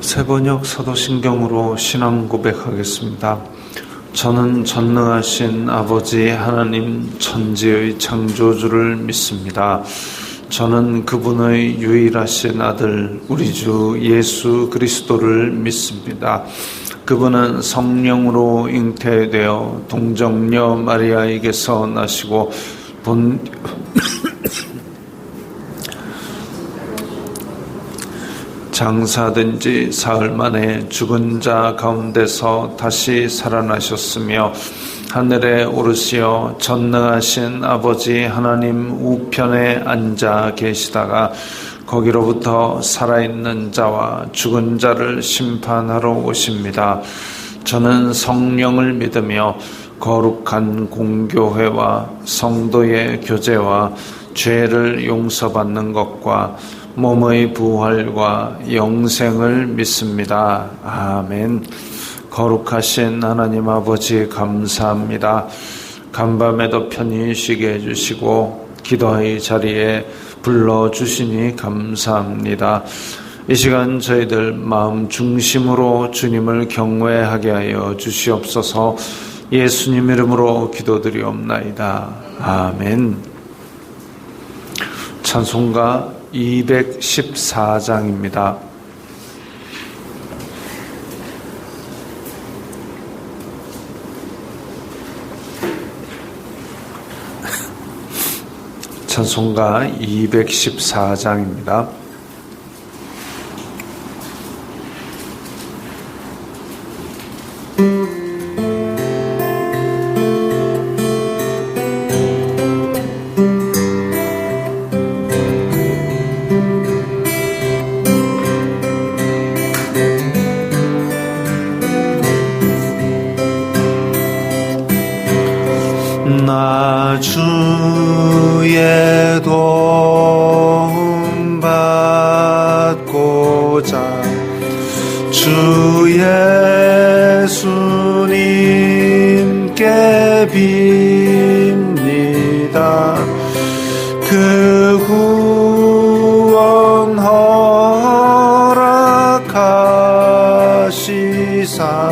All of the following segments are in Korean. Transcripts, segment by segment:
세번역 사도신경으로 신앙 고백하겠습니다. 저는 전능하신 아버지 하나님 천지의 창조주를 믿습니다. 저는 그분의 유일하신 아들 우리 주 예수 그리스도를 믿습니다. 그분은 성령으로 잉태되어 동정녀 마리아에게서 나시고 장사된 지 사흘 만에 죽은 자 가운데서 다시 살아나셨으며 하늘에 오르시어 전능하신 아버지 하나님 우편에 앉아 계시다가 거기로부터 살아있는 자와 죽은 자를 심판하러 오십니다. 저는 성령을 믿으며 거룩한 공교회와 성도의 교제와 죄를 용서받는 것과 몸의 부활과 영생을 믿습니다. 아멘. 거룩하신 하나님 아버지 감사합니다. 간밤에도 편히 쉬게 해주시고 기도의 자리에 불러주시니 감사합니다. 이 시간 저희들 마음 중심으로 주님을 경외하게 하여 주시옵소서. 예수님 이름으로 기도드리옵나이다. 아멘. 찬송가 214장입니다. 찬송가 214장입니다. 나 주의 도움 받고자 주 예수님께 빕니다. 그 구원 허락하시사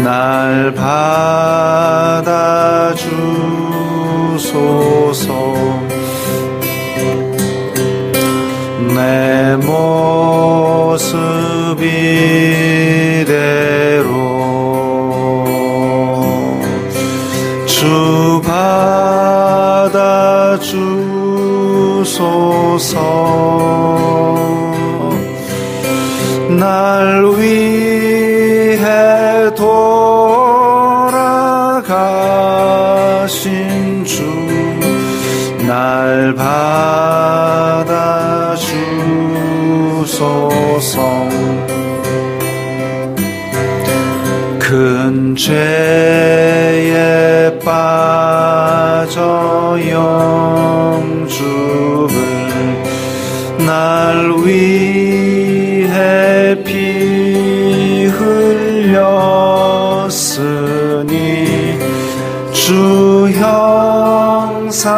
날 받아주소서. 내 모습 이대로 주 받아주소서. 날 위해 돌아가신 주 날 받아주소서. 큰 죄에 빠져 영주를 날 위해 피 흘렸으니 주 형상대로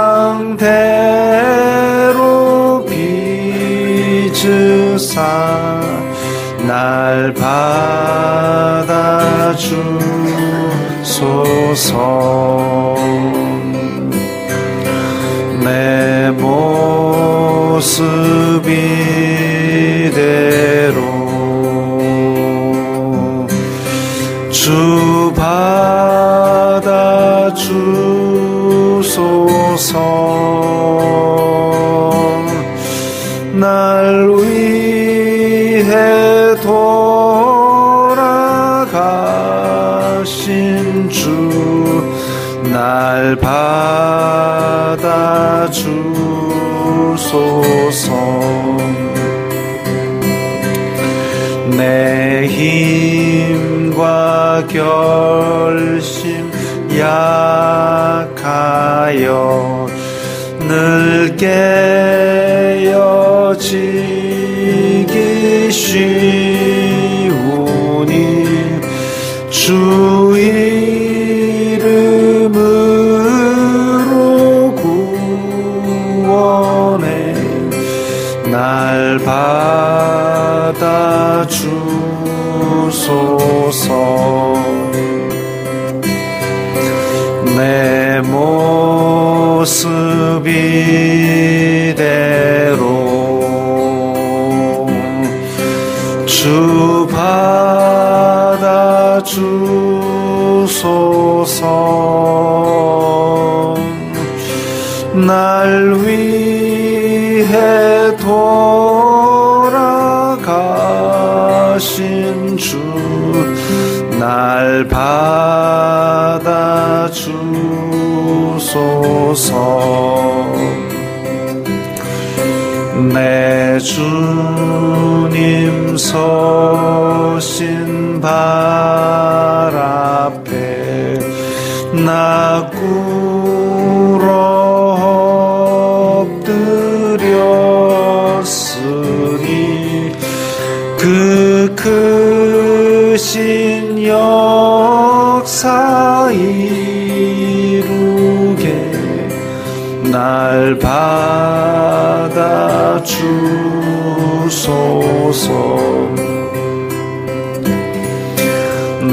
빚으사 날 받아주소서. 내 모습 이대로 주 받아주소서. 날 위해 돌아가신 주 날 받아주소서. 내 힘과 결심 약하여 늘 깨어지기 쉬우니 주 이름으로 구원해 날 받아주 주소서. 내 모습 이대로 주 받아 주소서. 날 위해 돌아가신 주 날 받아 주소서. 내 주님 서신 발 앞에 나 꿇어 엎드렸으니 그 크신 역사 이루게 날 받아 주소서.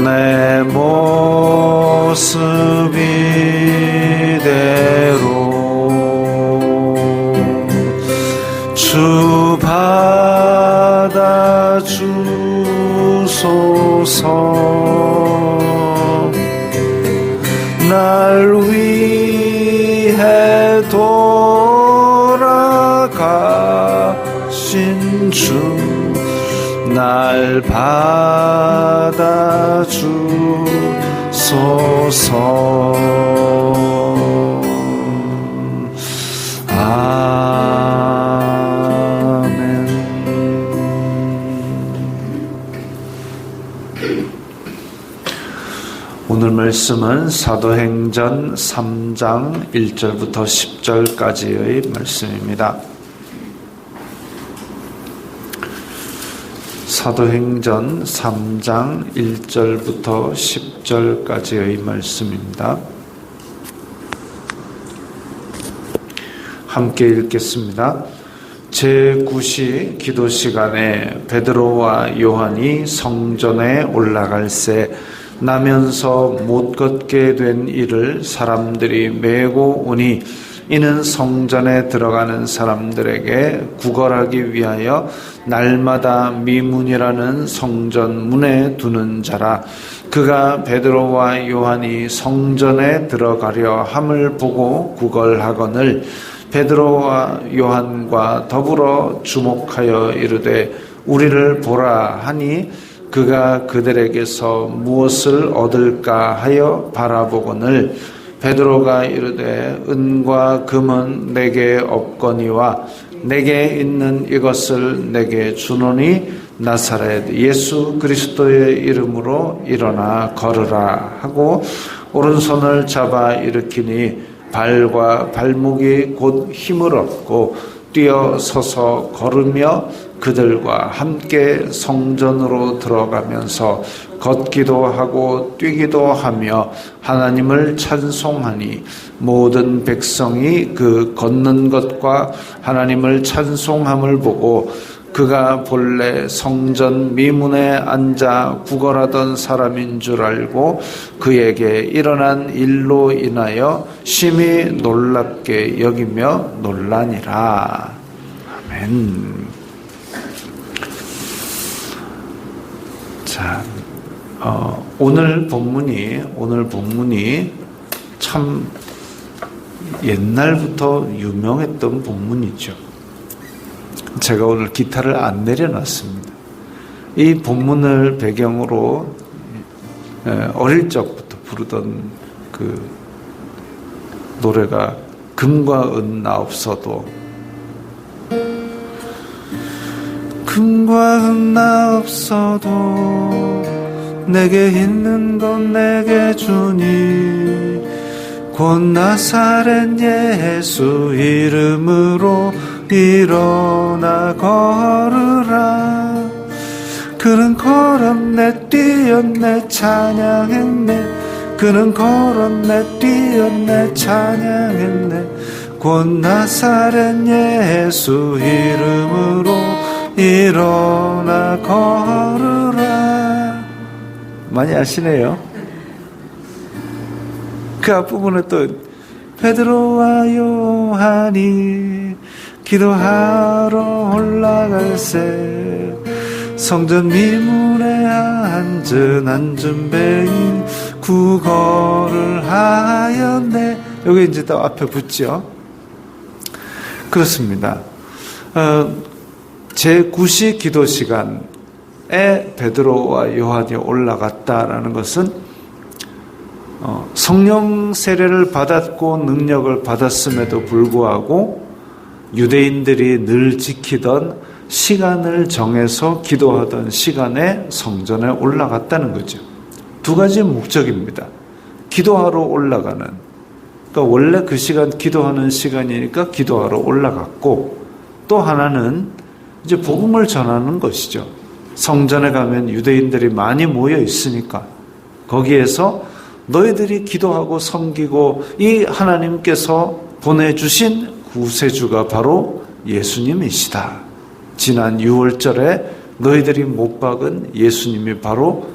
내 모습 이대로 주 받아 주소서. 날 위해 돌아가신 주 날 받아 주소서. 아멘. 오늘 말씀은 사도행전 3장 1절부터 10절까지의 말씀입니다. 사도행전 3장 1절부터 10절까지의 말씀입니다. 함께 읽겠습니다. 제9시 기도 시간에 베드로와 요한이 성전에 올라갈새 나면서 못 걷게 된 이를 사람들이 메고 오니 이는 성전에 들어가는 사람들에게 구걸하기 위하여 날마다 미문이라는 성전 문에 두는 자라. 그가 베드로와 요한이 성전에 들어가려 함을 보고 구걸하거늘 베드로와 요한과 더불어 주목하여 이르되 우리를 보라 하니 그가 그들에게서 무엇을 얻을까 하여 바라보거늘 베드로가 이르되 은과 금은 내게 없거니와 내게 있는 이것을 내게 주노니 나사렛 예수 그리스도의 이름으로 일어나 걸으라 하고 오른손을 잡아 일으키니 발과 발목이 곧 힘을 얻고 뛰어 서서 걸으며 그들과 함께 성전으로 들어가면서 걷기도 하고 뛰기도 하며 하나님을 찬송하니 모든 백성이 그 걷는 것과 하나님을 찬송함을 보고 그가 본래 성전 미문에 앉아 구걸하던 사람인 줄 알고 그에게 일어난 일로 인하여 심히 놀랍게 여기며 놀라니라. 아멘. 자, 오늘 본문이 참 옛날부터 유명했던 본문이죠. 제가 오늘 기타를 안 내려놨습니다. 이 본문을 배경으로 어릴 적부터 부르던 그 노래가 금과 은 나 없어도 금과 은 나 없어도 내게 있는 건 내게 주니 곧 나사렛 예수 이름으로 일어나 걸으라. 그는 걸었네 뛰었네 찬양했네. 그는 걸었네 뛰었네 찬양했네. 곧 나사렛 예수 이름으로 일어나 걸으라. 많이 아시네요. 그 앞부분에 또 베드로와 요한이 기도하러 올라갈새 성전 미문에 앉은 배인 구걸을 하였네. 여기 이제 또 앞에 붙죠. 그렇습니다. 제9시 기도 시간에 베드로와 요한이 올라갔다라는 것은 성령 세례를 받았고 능력을 받았음에도 불구하고 유대인들이 늘 지키던 시간을 정해서 기도하던 시간에 성전에 올라갔다는 거죠. 두 가지 목적입니다. 기도하러 올라가는, 그러니까 원래 그 시간 기도하는 시간이니까 기도하러 올라갔고, 또 하나는 이제 복음을 전하는 것이죠. 성전에 가면 유대인들이 많이 모여 있으니까 거기에서 너희들이 기도하고 섬기고 이 하나님께서 보내주신 구세주가 바로 예수님이시다. 지난 6월절에 너희들이 못 박은 예수님이 바로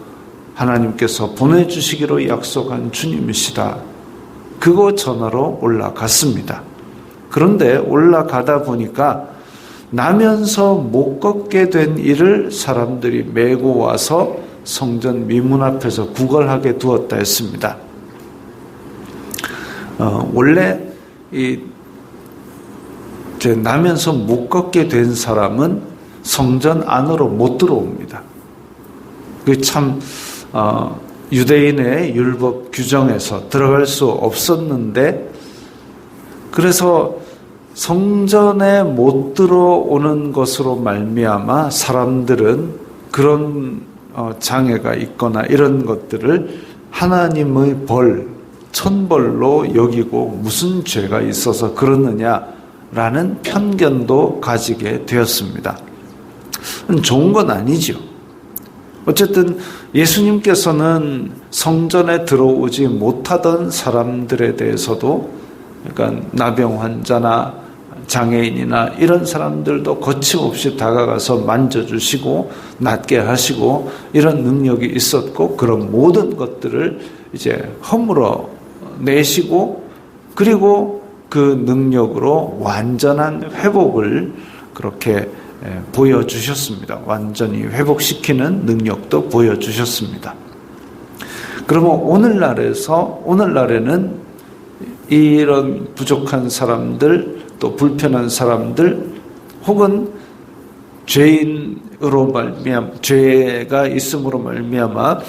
하나님께서 보내주시기로 약속한 주님이시다. 그거 전하러 올라갔습니다. 그런데 올라가다 보니까 나면서 못 걷게 된 이를 사람들이 메고 와서 성전 미문 앞에서 구걸하게 두었다 했습니다. 원래 나면서 못 걷게 된 사람은 성전 안으로 못 들어옵니다. 그 참 유대인의 율법 규정에서 들어갈 수 없었는데, 그래서 성전에 못 들어오는 것으로 말미암아 사람들은 그런 장애가 있거나 이런 것들을 하나님의 벌, 천벌로 여기고 무슨 죄가 있어서 그러느냐라는 편견도 가지게 되었습니다. 좋은 건 아니죠. 어쨌든 예수님께서는 성전에 들어오지 못하던 사람들에 대해서도, 그러니까 나병 환자나 장애인이나 이런 사람들도 거침없이 다가가서 만져주시고 낫게 하시고 이런 능력이 있었고, 그런 모든 것들을 이제 허물어 내시고, 그리고 그 능력으로 완전한 회복을 그렇게 보여주셨습니다. 완전히 회복시키는 능력도 보여주셨습니다. 그러면 오늘날에는 이런 부족한 사람들, 또 불편한 사람들, 혹은 죄인으로 말미암아, 죄가 있음으로 말미암아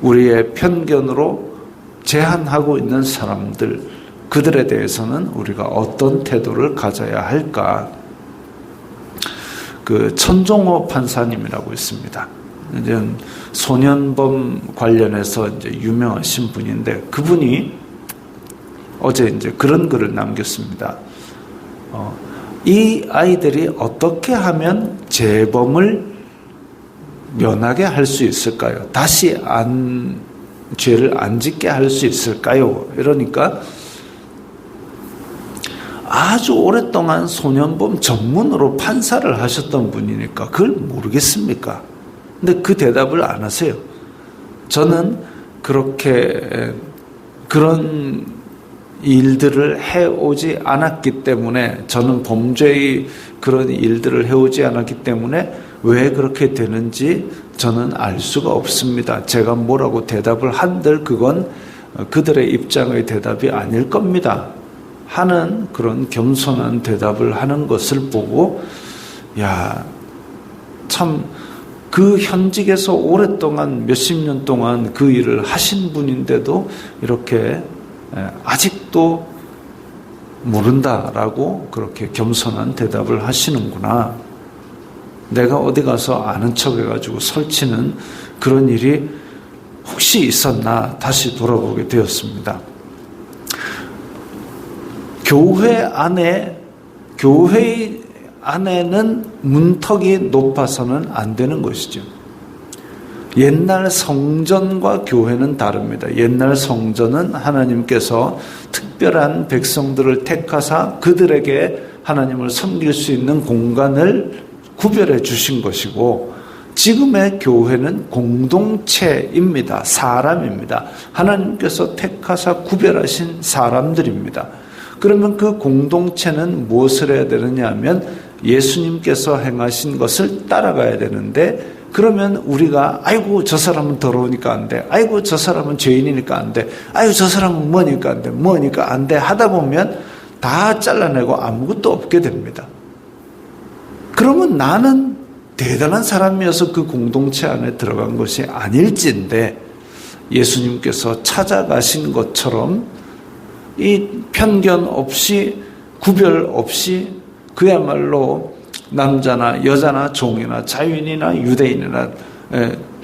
우리의 편견으로 제한하고 있는 사람들, 그들에 대해서는 우리가 어떤 태도를 가져야 할까? 그 천종호 판사님이라고 있습니다. 이제 소년범 관련해서 이제 유명하신 분인데, 그분이 어제 이제 그런 글을 남겼습니다. 이 아이들이 어떻게 하면 재범을 면하게 할 수 있을까요? 다시 죄를 안 짓게 할 수 있을까요? 이러니까 아주 오랫동안 소년범 전문으로 판사를 하셨던 분이니까 그걸 모르겠습니까? 근데 그 대답을 안 하세요. 저는 그런 일들을 해오지 않았기 때문에, 저는 범죄의 그런 일들을 해오지 않았기 때문에 왜 그렇게 되는지 저는 알 수가 없습니다. 제가 뭐라고 대답을 한들 그건 그들의 입장의 대답이 아닐 겁니다 하는 그런 겸손한 대답을 하는 것을 보고, 참 그 현직에서 오랫동안 몇십 년 동안 그 일을 하신 분인데도 이렇게 아직도 모른다라고 그렇게 겸손한 대답을 하시는구나. 내가 어디 가서 아는 척 해가지고 설치는 그런 일이 혹시 있었나 다시 돌아보게 되었습니다. 교회 안에는 문턱이 높아서는 안 되는 것이죠. 옛날 성전과 교회는 다릅니다. 옛날 성전은 하나님께서 특별한 백성들을 택하사 그들에게 하나님을 섬길 수 있는 공간을 구별해 주신 것이고, 지금의 교회는 공동체입니다. 사람입니다. 하나님께서 택하사 구별하신 사람들입니다. 그러면 그 공동체는 무엇을 해야 되느냐 하면 예수님께서 행하신 것을 따라가야 되는데, 그러면 우리가 아이고 저 사람은 더러우니까 안 돼, 아이고 저 사람은 죄인이니까 안 돼, 아이고 저 사람은 뭐니까 안 돼, 뭐니까 안 돼 하다 보면 다 잘라내고 아무것도 없게 됩니다. 그러면 나는 대단한 사람이어서 그 공동체 안에 들어간 것이 아닐진데, 예수님께서 찾아가신 것처럼 이 편견 없이 구별 없이 그야말로 남자나 여자나 종이나 자유인이나 유대인이나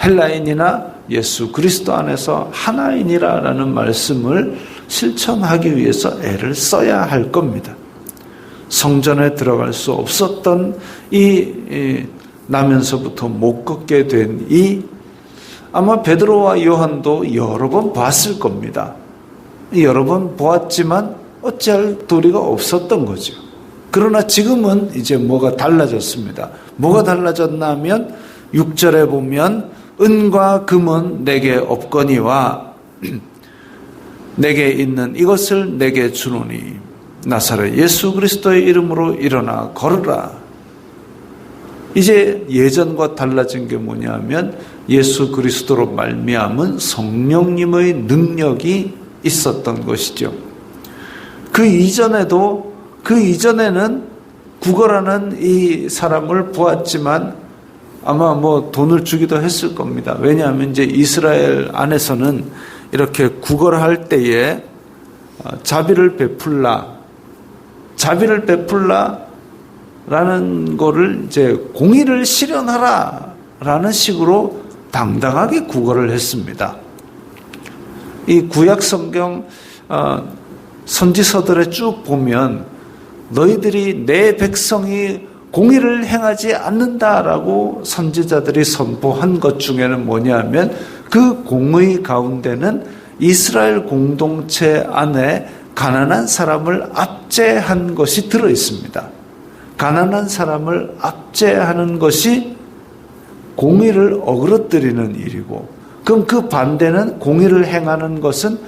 헬라인이나 예수 그리스도 안에서 하나이니라라는 말씀을 실천하기 위해서 애를 써야 할 겁니다. 성전에 들어갈 수 없었던 이 나면서부터 못 걷게 된 아마 베드로와 요한도 여러 번 봤을 겁니다. 여러 번 보았지만 어찌할 도리가 없었던 거죠. 그러나 지금은 이제 뭐가 달라졌습니다. 뭐가 달라졌나 하면 6절에 보면 은과 금은 내게 없거니와 내게 있는 이것을 내게 주노니 나사렛 예수 그리스도의 이름으로 일어나 걸으라. 이제 예전과 달라진 게 뭐냐면 예수 그리스도로 말미암은 성령님의 능력이 있었던 것이죠. 그 이전에는 구걸하는 이 사람을 보았지만 아마 돈을 주기도 했을 겁니다. 왜냐하면 이제 이스라엘 안에서는 이렇게 구걸할 때에 자비를 베풀라라는 거를 이제 공의를 실현하라라는 식으로 당당하게 구걸을 했습니다. 이 구약 성경 선지서들에 쭉 보면 너희들이 내 백성이 공의를 행하지 않는다라고 선지자들이 선포한 것 중에는 뭐냐면 그 공의 가운데는 이스라엘 공동체 안에 가난한 사람을 압제한 것이 들어 있습니다. 가난한 사람을 압제하는 것이 공의를 어그러뜨리는 일이고, 그럼 그 반대는 공의를 행하는 것은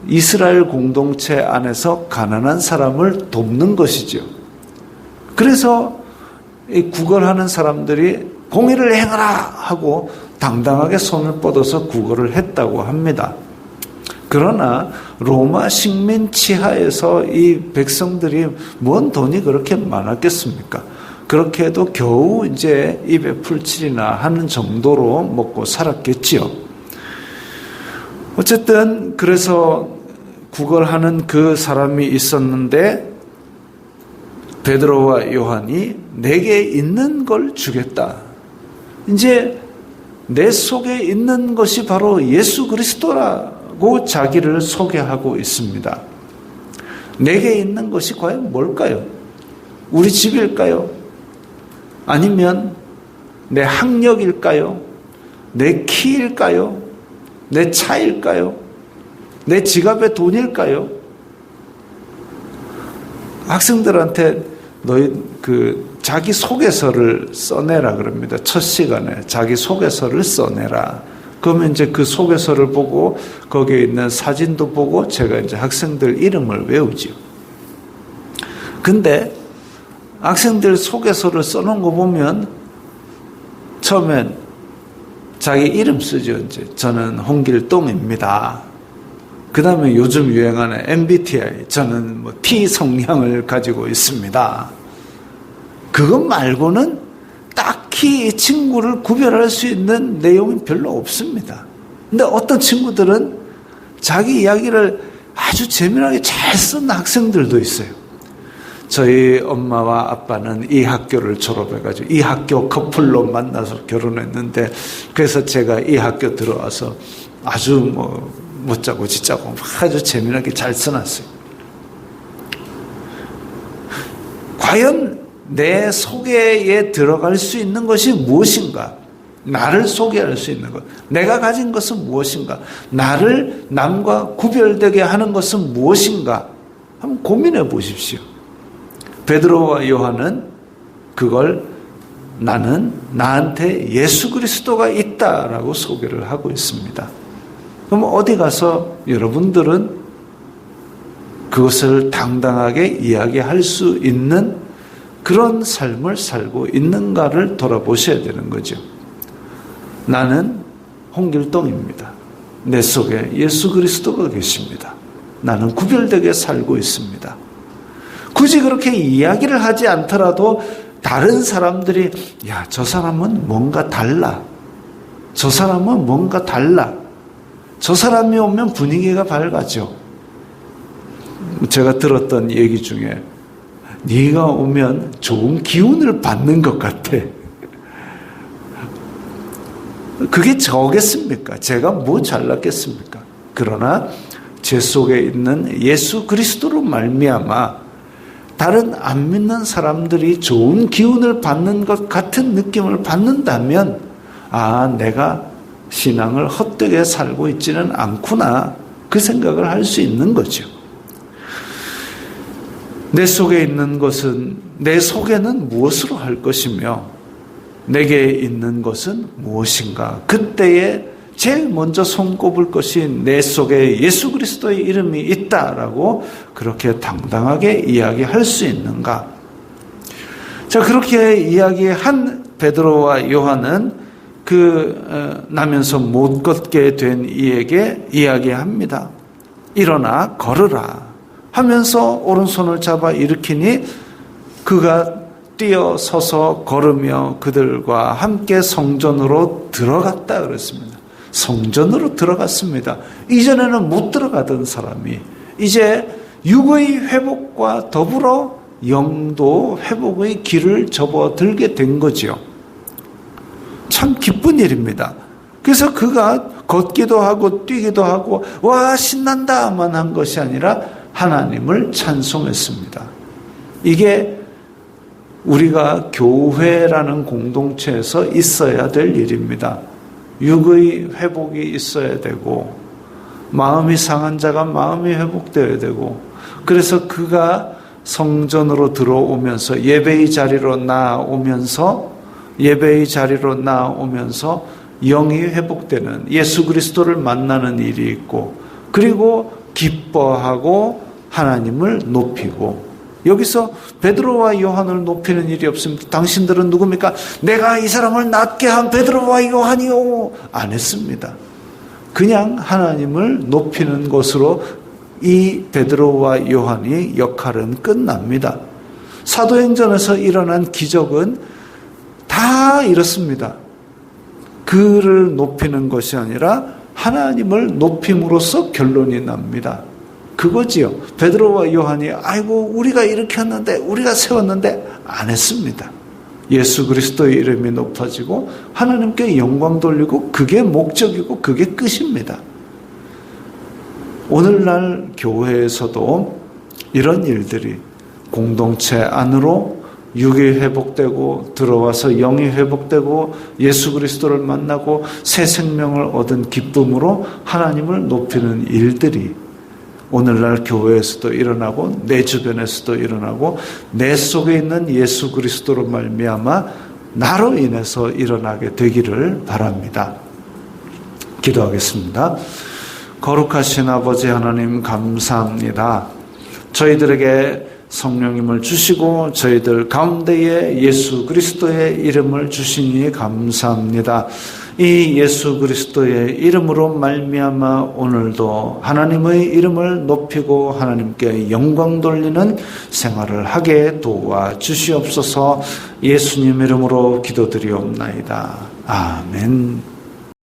이스라엘 공동체 안에서 가난한 사람을 돕는 것이죠. 그래서 이 구걸하는 사람들이 공의를 행하라 하고 당당하게 손을 뻗어서 구걸을 했다고 합니다. 그러나 로마 식민 치하에서 이 백성들이 뭔 돈이 그렇게 많았겠습니까? 그렇게 해도 겨우 이제 입에 풀칠이나 하는 정도로 먹고 살았겠지요. 어쨌든 그래서 구걸하는 그 사람이 있었는데 베드로와 요한이 내게 있는 걸 주겠다. 이제 내 속에 있는 것이 바로 예수 그리스도라고 자기를 소개하고 있습니다. 내게 있는 것이 과연 뭘까요? 우리 집일까요? 아니면 내 학력일까요? 내 키일까요? 내 차일까요? 내 지갑의 돈일까요? 학생들한테 너희 자기 소개서를 써내라 그럽니다. 첫 시간에 자기 소개서를 써내라. 그러면 이제 그 소개서를 보고 거기에 있는 사진도 보고 제가 이제 학생들 이름을 외우죠. 근데 학생들 소개서를 써놓은 거 보면 처음엔 자기 이름 쓰죠. 이제 저는 홍길동입니다. 그 다음에 요즘 유행하는 MBTI, 저는 T 성향을 가지고 있습니다. 그것 말고는 딱히 이 친구를 구별할 수 있는 내용이 별로 없습니다. 근데 어떤 친구들은 자기 이야기를 아주 재미나게 잘 쓴 학생들도 있어요. 저희 엄마와 아빠는 이 학교를 졸업해가지고 이 학교 커플로 만나서 결혼했는데 그래서 제가 이 학교 들어와서 아주 못자고 짓자고 아주 재미나게 잘 써놨어요. 과연 내 소개에 들어갈 수 있는 것이 무엇인가? 나를 소개할 수 있는 것. 내가 가진 것은 무엇인가? 나를 남과 구별되게 하는 것은 무엇인가? 한번 고민해 보십시오. 베드로와 요한은 그걸 나는 나한테 예수 그리스도가 있다라고 소개를 하고 있습니다. 그럼 어디 가서 여러분들은 그것을 당당하게 이야기할 수 있는 그런 삶을 살고 있는가를 돌아보셔야 되는 거죠. 나는 홍길동입니다. 내 속에 예수 그리스도가 계십니다. 나는 구별되게 살고 있습니다. 굳이 그렇게 이야기를 하지 않더라도 다른 사람들이 야, 저 사람은 뭔가 달라. 저 사람은 뭔가 달라. 저 사람이 오면 분위기가 밝아져. 제가 들었던 얘기 중에 네가 오면 좋은 기운을 받는 것 같아. 그게 저겠습니까? 제가 뭐 잘났겠습니까? 그러나 제 속에 있는 예수 그리스도로 말미암아 다른 안 믿는 사람들이 좋은 기운을 받는 것 같은 느낌을 받는다면 내가 신앙을 헛되게 살고 있지는 않구나, 그 생각을 할 수 있는 거죠. 내 속에 있는 것은, 내 속에는 무엇으로 할 것이며 내게 있는 것은 무엇인가. 그때에 제일 먼저 손꼽을 것이 내 속에 예수 그리스도의 이름이 있다라고 그렇게 당당하게 이야기할 수 있는가. 자, 그렇게 이야기한 베드로와 요한은 나면서 못 걷게 된 이에게 이야기합니다. 일어나 걸으라 하면서 오른손을 잡아 일으키니 그가 뛰어서서 걸으며 그들과 함께 성전으로 들어갔다 그랬습니다. 성전으로 들어갔습니다. 이전에는 못 들어가던 사람이 이제 육의 회복과 더불어 영도 회복의 길을 접어들게 된 거죠. 참 기쁜 일입니다. 그래서 그가 걷기도 하고 뛰기도 하고 와 신난다만 한 것이 아니라 하나님을 찬송했습니다. 이게 우리가 교회라는 공동체에서 있어야 될 일입니다. 육의 회복이 있어야 되고 마음이 상한 자가 마음이 회복되어야 되고, 그래서 그가 성전으로 들어오면서 예배의 자리로 나오면서 영이 회복되는, 예수 그리스도를 만나는 일이 있고, 그리고 기뻐하고 하나님을 높이고. 여기서 베드로와 요한을 높이는 일이 없습니다. 당신들은 누굽니까? 내가 이 사람을 낫게 한 베드로와 요한이요. 안 했습니다. 그냥 하나님을 높이는 것으로 이 베드로와 요한이 역할은 끝납니다. 사도행전에서 일어난 기적은 다 이렇습니다. 그를 높이는 것이 아니라 하나님을 높임으로써 결론이 납니다. 그거지요. 베드로와 요한이 아이고 우리가 이렇게 했는데, 우리가 세웠는데, 안 했습니다. 예수 그리스도의 이름이 높아지고 하나님께 영광 돌리고, 그게 목적이고 그게 끝입니다. 오늘날 교회에서도 이런 일들이 공동체 안으로 육이 회복되고 들어와서 영이 회복되고 예수 그리스도를 만나고 새 생명을 얻은 기쁨으로 하나님을 높이는 일들이 오늘날 교회에서도 일어나고 내 주변에서도 일어나고 내 속에 있는 예수 그리스도로 말미암아 나로 인해서 일어나게 되기를 바랍니다. 기도하겠습니다. 거룩하신 아버지 하나님 감사합니다. 저희들에게 성령님을 주시고 저희들 가운데에 예수 그리스도의 이름을 주시니 감사합니다. 이 예수 그리스도의 이름으로 말미암아 오늘도 하나님의 이름을 높이고 하나님께 영광 돌리는 생활을 하게 도와주시옵소서. 예수님 이름으로 기도드리옵나이다. 아멘.